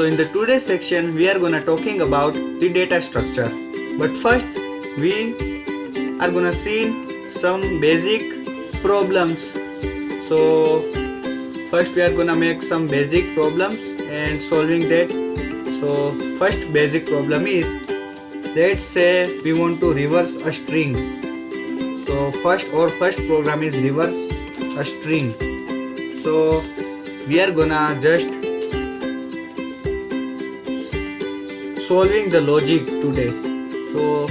in the today's section we are gonna talking about the data structure. But first we are gonna see some basic problems. So first we are gonna make some basic problems and solving that. So first basic problem is, let's say we want to reverse a string. So first program is reverse a string. So we are gonna just solving the logic today. So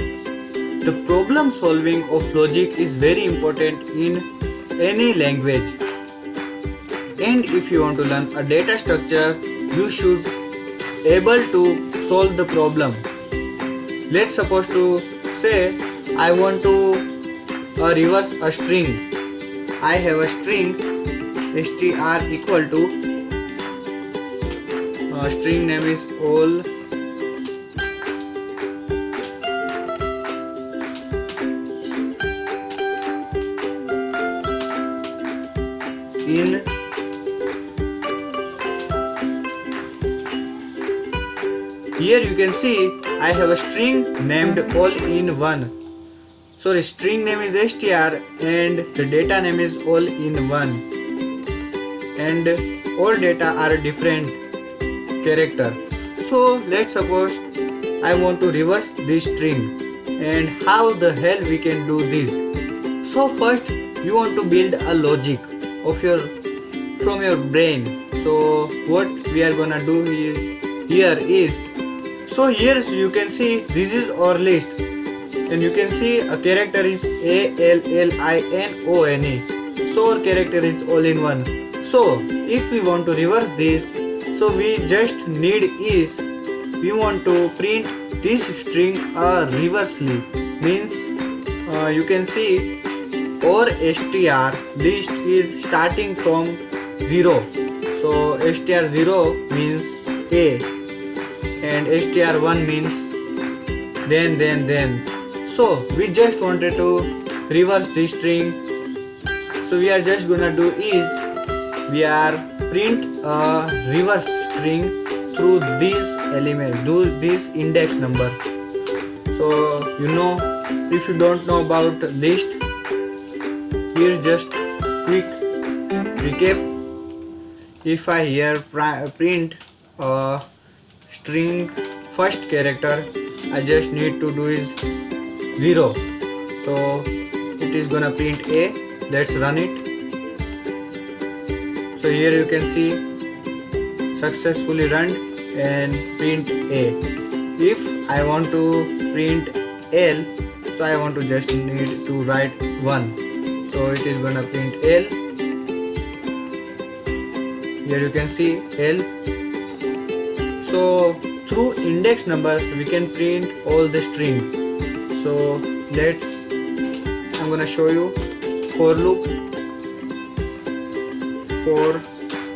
the problem solving of logic is very important in any language, and if you want to learn a data structure you should able to solve the problem. Let's suppose to say I want to reverse a string. I have a string str equal to string name is all in here. You can see I have a string named all in one. Sorry, string name is str and the data name is all in one, and all data are different character. So let's suppose I want to reverse this string, and how the hell we can do this? So first you want to build a logic of your from your brain. So what we are gonna do here is, so here you can see this is our list, and you can see a character is ALLINONE. So our character is all in one. So if we want to reverse this, so we just need is we want to print this string reversely. Means you can see our str list is starting from 0. So str0 means A and str1 means then. So we just wanted to reverse this string. So we are just gonna do is we are print a reverse string through this element, do this index number. So you know, if you don't know about list, here's just quick recap. If I here print a string first character, I just need to do is 0. So it is gonna print A. Let's run it. So here you can see successfully run and print A. If I want to print L, so I want to just need to write 1. So it is gonna print L. Here you can see L. So through index number we can print all the string. So I'm gonna show you for loop for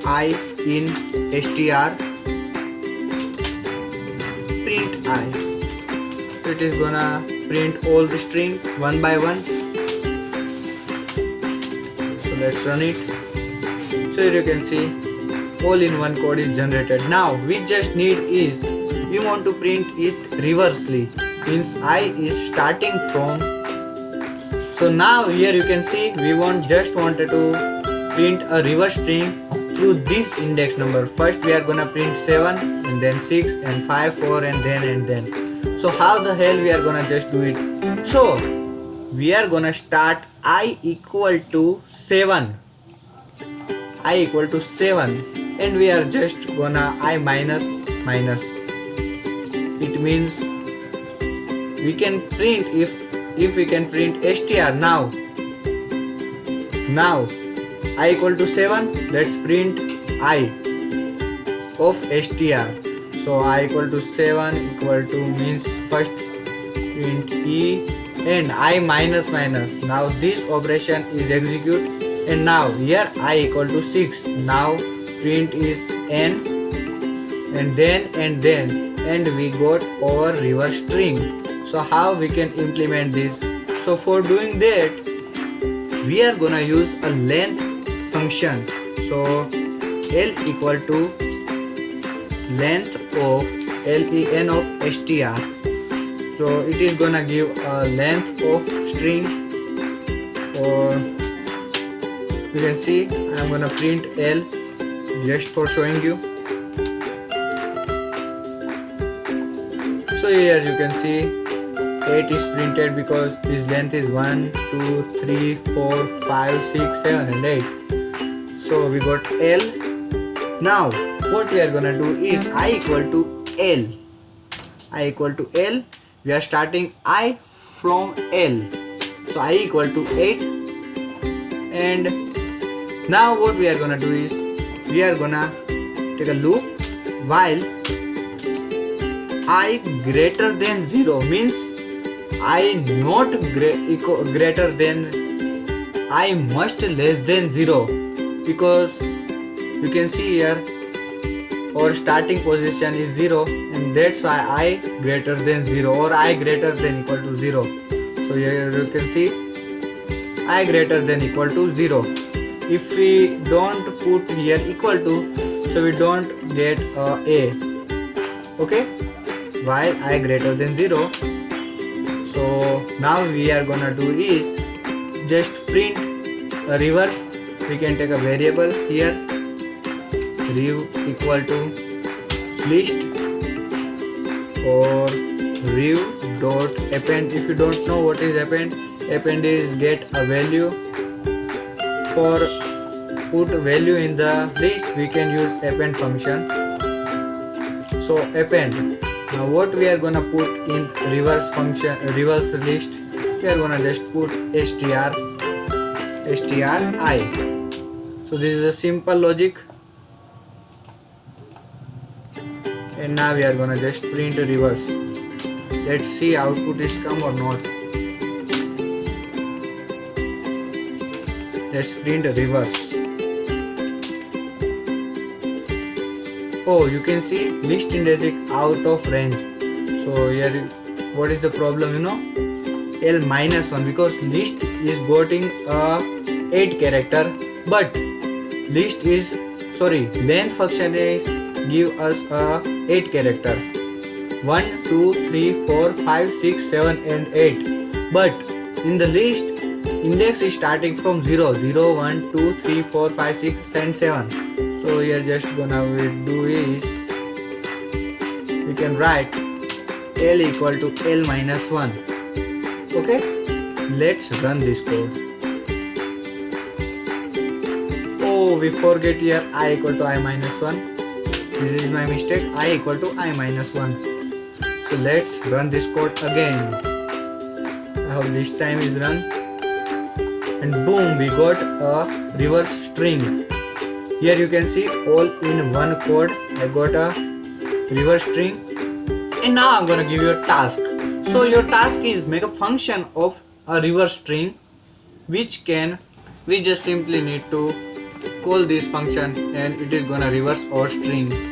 I in str print I. So it is gonna print all the string one by one. So let's run it. So here you can see all in one code is generated. Now we just need is we want to print it reversely, means I is starting from. So now here you can see we just wanted to print a reverse string through this index number. First we are gonna print 7 and then 6 and 5, 4 and then. So how the hell we are gonna just do it? So we are gonna start I equal to 7. I equal to 7 and we are just gonna I minus. It means we can print if we can print str now I equal to 7. Let's print I of str. So I equal to 7 equal to means first print E and I minus. Now this operation is execute, and now here I equal to 6. Now print is N and then we got our reverse string. So how we can implement this? So for doing that we are gonna use a length function. So L equal to length of len of str. So it is gonna give a length of string, or you can see I'm gonna print L just for showing you. So here you can see 8 is printed because this length is 1, 2, 3, 4, 5, 6, 7 and 8. So we got L. Now what we are gonna do is I equal to L. I equal to L. We are starting I from L. So I equal to 8. And now what we are gonna do is we are gonna take a loop while I greater than 0, means I not greater than, I must less than 0, because you can see here our starting position is 0, and that's why I greater than 0 or I greater than equal to 0. So here you can see I greater than equal to 0. If we don't put here equal to, so we don't get a. Okay, while I greater than 0. So now we are gonna do is just print a reverse. We can take a variable here, rev equal to list or rev dot append. If you don't know what is append, append is get a value. For put value in the list, we can use append function. So append. Now what we are gonna put in reverse function, reverse list, we are gonna just put str I. So this is a simple logic. And now we are gonna just print reverse. Let's see output is come or not. Let's print reverse. Oh, you can see list index is out of range. So here what is the problem, you know? L minus 1, because list is getting 8 character, but list is length function is give us 8 character, 1, 2, 3, 4, 5, 6, 7 and 8. But in the list index is starting from 0, 0, 1, 2, 3, 4, 5, 6 and 7. So here just gonna we do is we can write L equal to L minus 1. Okay, let's run this code. Oh, we forget here I equal to I minus 1. This is my mistake. I equal to I minus 1. So let's run this code again. I hope this time is run. And boom, we got a reverse string. Here you can see all in one code. I got a reverse string. And now I'm gonna give you a task. So your task is make a function of a reverse string, which we just simply need to call this function and it is gonna reverse our string.